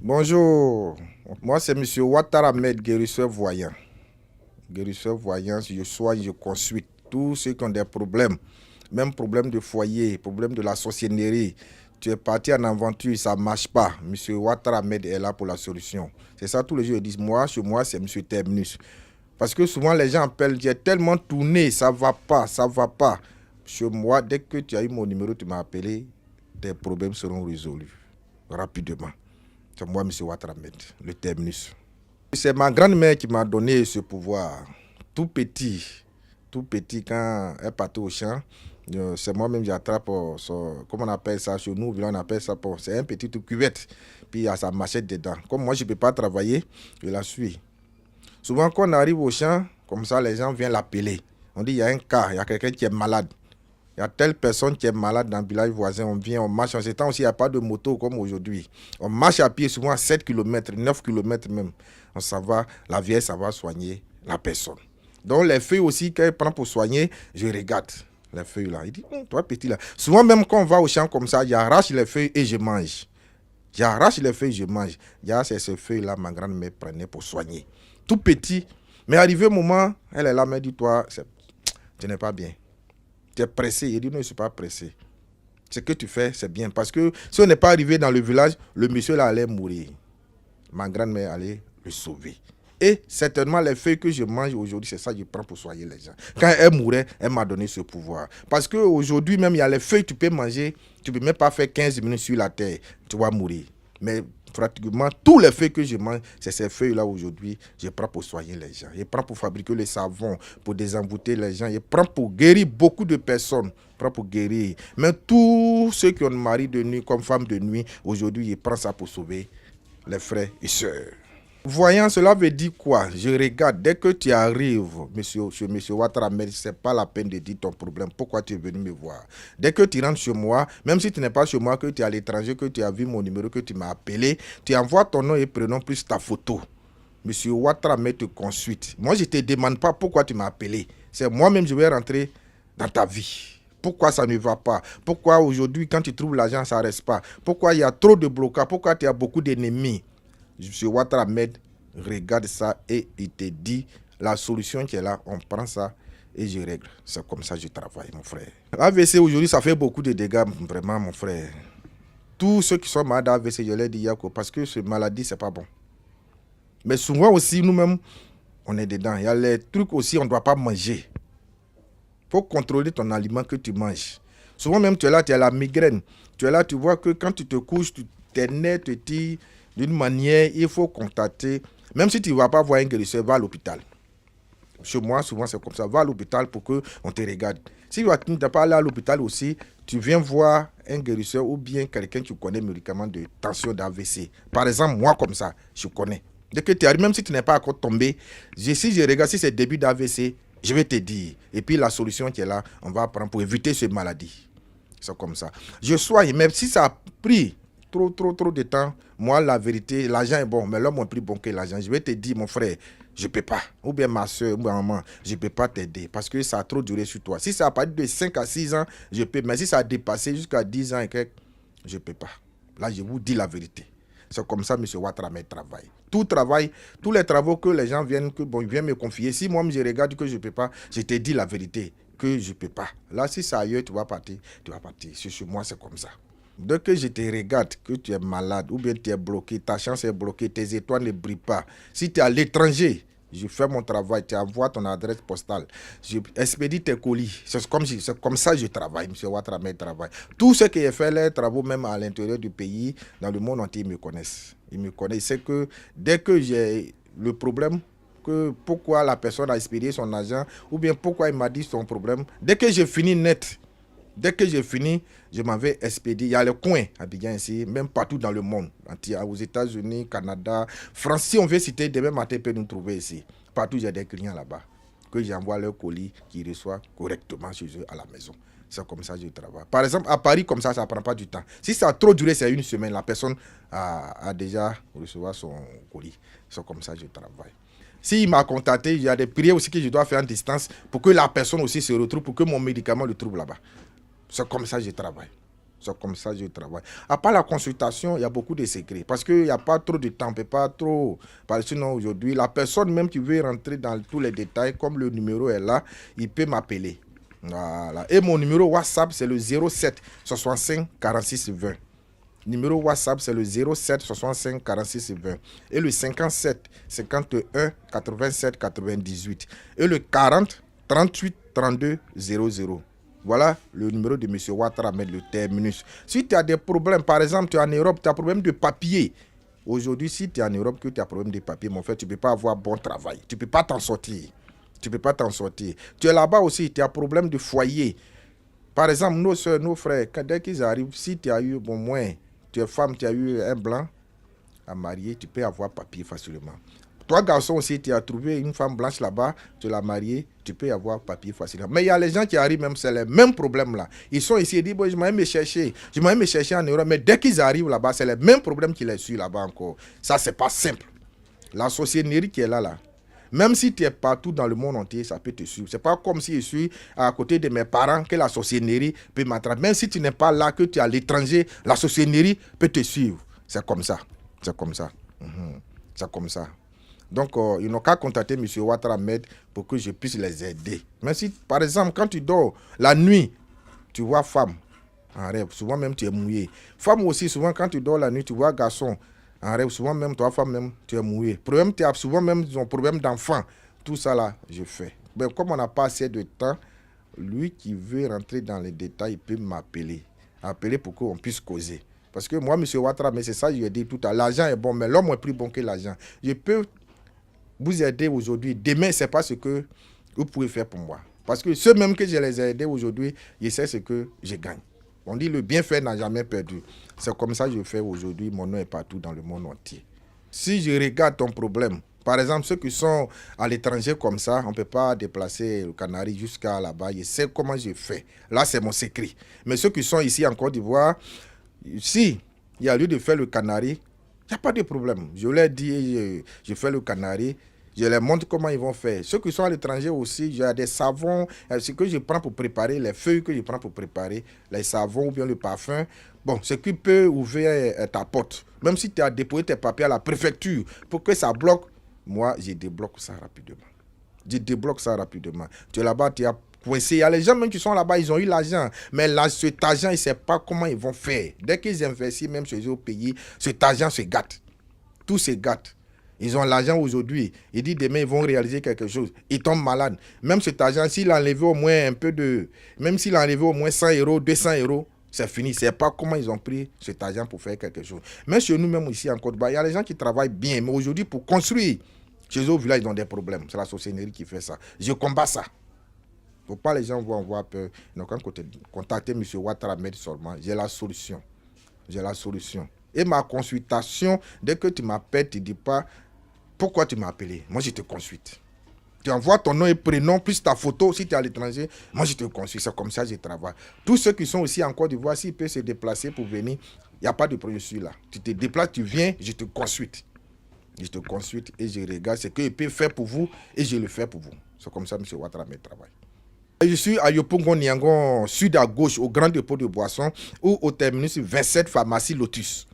Bonjour, moi c'est M. Ouattara Ahmed, guérisseur voyant. Guérisseur voyant, je soigne, je consulte tous ceux qui ont des problèmes, même problèmes de foyer, problèmes de la sorcellerie. Tu es parti en aventure, ça ne marche pas. M. Ouattara Ahmed est là pour la solution. C'est ça, tous les jours ils disent, moi, chez moi, c'est M. Terminus. Parce que souvent les gens appellent, j'ai tellement tourné, ça ne va pas, ça ne va pas. Chez moi, dès que tu as eu mon numéro, tu m'as appelé, tes problèmes seront résolus rapidement. C'est moi, M. Ouattara Ahmed, le terminus. C'est ma grand-mère qui m'a donné ce pouvoir. Tout petit, quand elle partait au champ, c'est moi-même qui attrape, comment on appelle ça, chez nous, on appelle ça, c'est un petit cuvette, puis il y a sa machette dedans. Comme moi, je ne peux pas travailler, je la suis. Souvent, quand on arrive au champ, comme ça, les gens viennent l'appeler. On dit, il y a un cas, il y a quelqu'un qui est malade. Il y a telle personne qui est malade dans le village voisin, on vient, on marche. En ce temps aussi, il n'y a pas de moto comme aujourd'hui. On marche à pied souvent à 7 km, 9 km même. On s'en va, la vieille, ça va soigner la personne. Donc les feuilles aussi qu'elle prend pour soigner, je regarde les feuilles là. Il dit, toi petit là. Souvent même quand on va au champ comme ça, j'arrache les feuilles et je mange. J'arrache les feuilles, je mange. C'est ces feuilles là, ma grand-mère prenait pour soigner. Tout petit. Mais arrivé au moment, elle est là, me dit, toi, tu n'es pas bien. Tu es pressé. Il dit, non, je ne suis pas pressé. Ce que tu fais, c'est bien. Parce que si on n'est pas arrivé dans le village, le monsieur là allait mourir. Ma grand-mère allait le sauver. Et certainement, les feuilles que je mange aujourd'hui, c'est ça que je prends pour soigner les gens. Quand elle mourait, elle m'a donné ce pouvoir. Parce qu'aujourd'hui, même, il y a les feuilles que tu peux manger. Tu ne peux même pas faire 15 minutes sur la terre. Tu vas mourir. Mais pratiquement tous les feuilles que je mange, c'est ces feuilles-là aujourd'hui, je prends pour soigner les gens. Je prends pour fabriquer le savon, pour désenvoûter les gens. Je prends pour guérir beaucoup de personnes. Je prends pour guérir. Mais tous ceux qui ont un mari de nuit comme femme de nuit, aujourd'hui, je prends ça pour sauver les frères et sœurs. Voyant, cela veut dire quoi? Je regarde, dès que tu arrives, chez M. Ouattara Ahmed, ce n'est pas la peine de dire ton problème. Pourquoi tu es venu me voir? Dès que tu rentres chez moi, même si tu n'es pas chez moi, que tu es à l'étranger, que tu as vu mon numéro, que tu m'as appelé, tu envoies ton nom et prénom plus ta photo. M. Ouattara Ahmed te consulte. Moi, je ne te demande pas pourquoi tu m'as appelé. C'est moi-même, je vais rentrer dans ta vie. Pourquoi ça ne va pas? Pourquoi aujourd'hui, quand tu trouves l'argent, ça ne reste pas? Pourquoi il y a trop de blocages? Pourquoi tu as beaucoup d'ennemis? M. Ouattara Ahmed regarde ça et il te dit la solution qui est là, on prend ça et je règle. C'est comme ça que je travaille, mon frère. AVC aujourd'hui, ça fait beaucoup de dégâts, vraiment, mon frère. Tous ceux qui sont malades d'AVC, je leur dis Yako, parce que cette maladie, c'est pas bon. Mais souvent aussi, nous-mêmes, on est dedans. Il y a les trucs aussi, on ne doit pas manger. Il faut contrôler ton aliment que tu manges. Souvent même, tu es là, tu as la migraine. Tu es là, tu vois que quand tu te couches, tes nerfs te tirent d'une manière, il faut contacter. Même si tu ne vas pas voir un guérisseur, va à l'hôpital. Chez moi, souvent, c'est comme ça. Va à l'hôpital pour qu'on te regarde. Si tu n'es pas allé à l'hôpital aussi, tu viens voir un guérisseur ou bien quelqu'un qui connaît les médicaments de tension d'AVC. Par exemple, moi, comme ça, je connais. Dès que tu arrives, même si tu n'es pas encore tombé, si je regarde, si c'est le début d'AVC, je vais te dire. Et puis, la solution qui est là, on va prendre pour éviter cette maladie. C'est comme ça. Je soigne, même si ça a pris trop de temps, moi, la vérité, l'argent est bon, mais l'homme est plus bon que l'argent. Je vais te dire, mon frère, je ne peux pas. Ou bien ma soeur, ou bien maman, je ne peux pas t'aider parce que ça a trop duré sur toi. Si ça a parti de 5 à 6 ans, je peux. Mais si ça a dépassé jusqu'à 10 ans et quelques, je ne peux pas. Là, je vous dis la vérité. C'est comme ça, M. Ouattara Ahmed travaille. Tout travail, tous les travaux que les gens viennent me confier, si moi, je regarde que je ne peux pas, je te dis la vérité, que je ne peux pas. Là, si c'est ailleurs, tu vas partir, tu vas partir. Chez moi, c'est comme ça. Dès que je te regarde, que tu es malade ou bien tu es bloqué, ta chance est bloquée, tes étoiles ne brillent pas. Si tu es à l'étranger, je fais mon travail, tu envoies ton adresse postale, je expédie tes colis. C'est comme ça que je travaille, M. Ouattara Ahmed travaille. Tous ceux qui ont fait leurs travaux, même à l'intérieur du pays, dans le monde entier, ils me connaissent. Ils me connaissent. C'est que dès que j'ai le problème, que pourquoi la personne a expédié son argent, ou bien pourquoi il m'a dit son problème, dès que j'ai fini net, dès que j'ai fini, je m'en vais expédier. Il y a le coin à Abidjan ici, même partout dans le monde. Aux États-Unis, Canada, France. Si on veut citer, demain matin, peut nous trouver ici. Partout, j'ai des clients là-bas. Que j'envoie leur colis, qu'ils reçoivent correctement chez eux à la maison. C'est comme ça que je travaille. Par exemple, à Paris, comme ça ne prend pas du temps. Si ça a trop duré, c'est une semaine, la personne a déjà reçu son colis. C'est comme ça que je travaille. S'il m'a contacté, il y a des prières aussi que je dois faire en distance pour que la personne aussi se retrouve, pour que mon médicament le trouve là-bas. C'est comme ça que je travaille. C'est comme ça que je travaille. À part la consultation, il y a beaucoup de secrets. Parce qu'il n'y a pas trop de temps, on ne peut pas trop. Parce que sinon, aujourd'hui, la personne même qui veut rentrer dans tous les détails, comme le numéro est là, il peut m'appeler. Voilà. Et mon numéro WhatsApp, c'est le 07 65 46 20. Numéro WhatsApp, c'est le 07 65 46 20. Et le 57 51 87 98. Et le 40 38 32 00. Voilà le numéro de M. Ouattara Ahmed, le terminus. Si tu as des problèmes, par exemple, tu es en Europe, tu as un problème de papier. Aujourd'hui, si tu es en Europe, que tu as un problème de papier, mon frère, tu ne peux pas avoir bon travail. Tu ne peux pas t'en sortir. Tu ne peux pas t'en sortir. Tu es là-bas aussi, tu as un problème de foyer. Par exemple, nos soeurs, nos frères, dès qu'ils arrivent, si tu as eu, bon, moins, tu es femme, tu as eu un blanc à marier, tu peux avoir papier facilement. Toi, garçon aussi, tu as trouvé une femme blanche là-bas, tu l'as mariée, tu peux avoir papier facilement. Mais il y a les gens qui arrivent, même c'est les mêmes problèmes là. Ils sont ici, ils disent, bon, je m'en vais me chercher en Europe. Mais dès qu'ils arrivent là-bas, c'est les mêmes problèmes qui les suivent là-bas encore. Ça, c'est pas simple. La sorcellerie qui est là. Même si tu es partout dans le monde entier, ça peut te suivre. C'est pas comme si je suis à côté de mes parents que la sorcellerie peut m'attraper. Même si tu n'es pas là, que tu es à l'étranger, la sorcellerie peut te suivre. C'est comme ça. C'est comme ça. C'est comme ça. Donc, ils n'ont qu'à contacter M. Ouattara Ahmed pour que je puisse les aider. Mais si, par exemple, quand tu dors la nuit, tu vois femme en rêve, souvent même tu es mouillé. Femme aussi, souvent quand tu dors la nuit, tu vois garçon en rêve, souvent même toi, femme même, tu es mouillé. Problème, tu as souvent même un problème d'enfant. Tout ça là, je fais. Mais comme on n'a pas assez de temps, lui qui veut rentrer dans les détails, il peut m'appeler. Appeler pour qu'on puisse causer. Parce que moi, M. Ouattara, mais c'est ça, je lui ai dit tout à l'heure, l'argent est bon, mais l'homme est plus bon que l'argent. Je peux vous aider aujourd'hui. Demain, ce n'est pas ce que vous pouvez faire pour moi. Parce que ceux même que je les ai aidés aujourd'hui, je sais ce que je gagne. On dit le bienfait n'a jamais perdu. C'est comme ça que je fais aujourd'hui. Mon nom est partout dans le monde entier. Si je regarde ton problème, par exemple, ceux qui sont à l'étranger comme ça, on ne peut pas déplacer le Canari jusqu'à là-bas. Je sais comment je fais. Là, c'est mon secret. Mais ceux qui sont ici en Côte d'Ivoire, si il y a lieu de faire le Canari, il n'y a pas de problème. Je leur dis, je fais le Canari, je leur montre comment ils vont faire. Ceux qui sont à l'étranger aussi, j'ai des savons, ce que je prends pour préparer, les feuilles que je prends pour préparer, les savons ou bien le parfum. Bon, ce qui peut ouvrir ta porte. Même si tu as déposé tes papiers à la préfecture pour que ça bloque, moi, je débloque ça rapidement. Je débloque ça rapidement. Tu es là-bas, tu as coincé. Il y a les gens même qui sont là-bas, ils ont eu l'argent. Mais là, cet argent, ils ne savent pas comment ils vont faire. Dès qu'ils investissent, même chez eux au pays, cet argent se gâte. Tout se gâte. Ils ont l'argent aujourd'hui. Ils disent demain, ils vont réaliser quelque chose. Ils tombent malades. Même cet argent, s'il a enlevé au moins un peu de... Même s'il a enlevé au moins 100 euros, 200 euros, c'est fini. C'est pas comment ils ont pris cet argent pour faire quelque chose. Mais chez nous, même ici en Côte d'Ivoire, il y a des gens qui travaillent bien. Mais aujourd'hui, pour construire, chez eux au village, ils ont des problèmes. C'est la sorcellerie qui fait ça. Je combats ça. Il ne faut pas les gens vont avoir peur. Donc, quand contacter M. Ouattara Ahmed seulement, j'ai la solution. J'ai la solution. Et ma consultation, dès que tu m'appelles, tu ne dis pas pourquoi tu m'as appelé. Moi, je te consulte. Tu envoies ton nom et prénom, plus ta photo, si tu es à l'étranger. Moi, je te consulte. C'est comme ça que je travaille. Tous ceux qui sont aussi en Côte d'Ivoire, s'ils peuvent se déplacer pour venir, il n'y a pas de problème, je suis là. Tu te déplaces, tu viens, je te consulte. Je te consulte et je regarde ce qu'il peut faire pour vous et je le fais pour vous. C'est comme ça que M. Ouattara Ahmed travaille. Je suis à Yopongo Niangon, sud à gauche, au grand dépôt de boissons ou au terminus 27 pharmacie Lotus.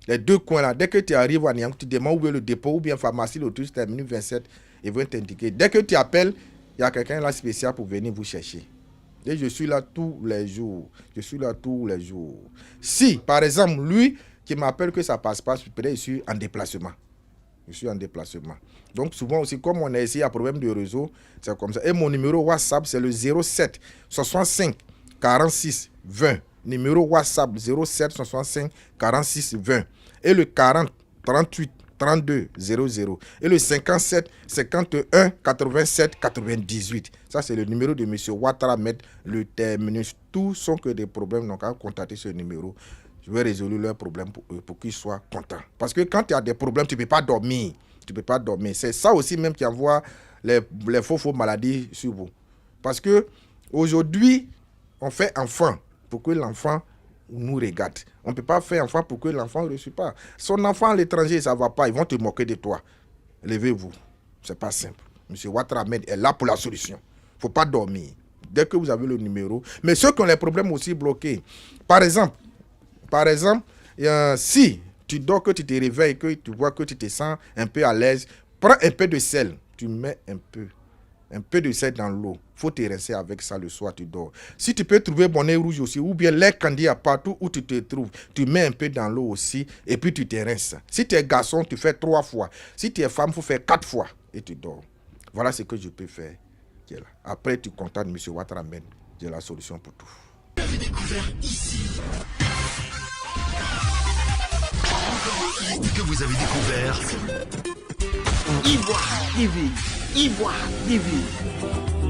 Les deux coins là, dès que tu arrives à Niangon, tu demandes où est le dépôt ou bien pharmacie Lotus, terminus 27, ils vont t'indiquer. Dès que tu appelles, il y a quelqu'un là spécial pour venir vous chercher. Et je suis là tous les jours. Je suis là tous les jours. Si, par exemple, lui qui m'appelle que ça passe pas, peut-être je suis en déplacement. Je suis en déplacement. Donc souvent aussi, comme on est ici, il y a problème de réseau, c'est comme ça. Et mon numéro WhatsApp, c'est le 07 65 46 20. Numéro WhatsApp 07 65 46 20. Et le 40 38 32 00. Et le 57 51 87 98. Ça, c'est le numéro de M. Ouattara Ahmed, le terminus. Tous sont que des problèmes. Donc, à contacter ce numéro, je vais résoudre leurs problèmes pour eux, pour qu'ils soient contents. Parce que quand tu as des problèmes, tu ne peux pas dormir. Tu ne peux pas dormir. C'est ça aussi même qui envoie les faux maladies sur vous. Parce que aujourd'hui, on fait enfant pour que l'enfant nous regarde. On ne peut pas faire enfant pour que l'enfant ne reçoive pas. Son enfant à l'étranger, ça ne va pas. Ils vont te moquer de toi. Levez-vous. Ce n'est pas simple. M. Ouattara Ahmed est là pour la solution. Il ne faut pas dormir. dès que vous avez le numéro. Mais ceux qui ont les problèmes aussi bloqués. Par exemple, si tu dors, que tu te réveilles, que tu vois que tu te sens un peu à l'aise, prends un peu de sel. Tu mets un peu de sel dans l'eau. Il faut te rincer avec ça le soir, tu dors. Si tu peux trouver bonnet rouge aussi, ou bien lait candia partout où tu te trouves, tu mets un peu dans l'eau aussi, et puis tu te rinces. Si tu es garçon, tu fais 3 fois. Si tu es femme, il faut faire 4 fois, et tu dors. Voilà ce que je peux faire. Après, tu contactes M. Ouattara Med. J'ai la solution pour tout. Vous avez découvert ici. Que vous avez découvert Ivoire TV. Ivoire TV.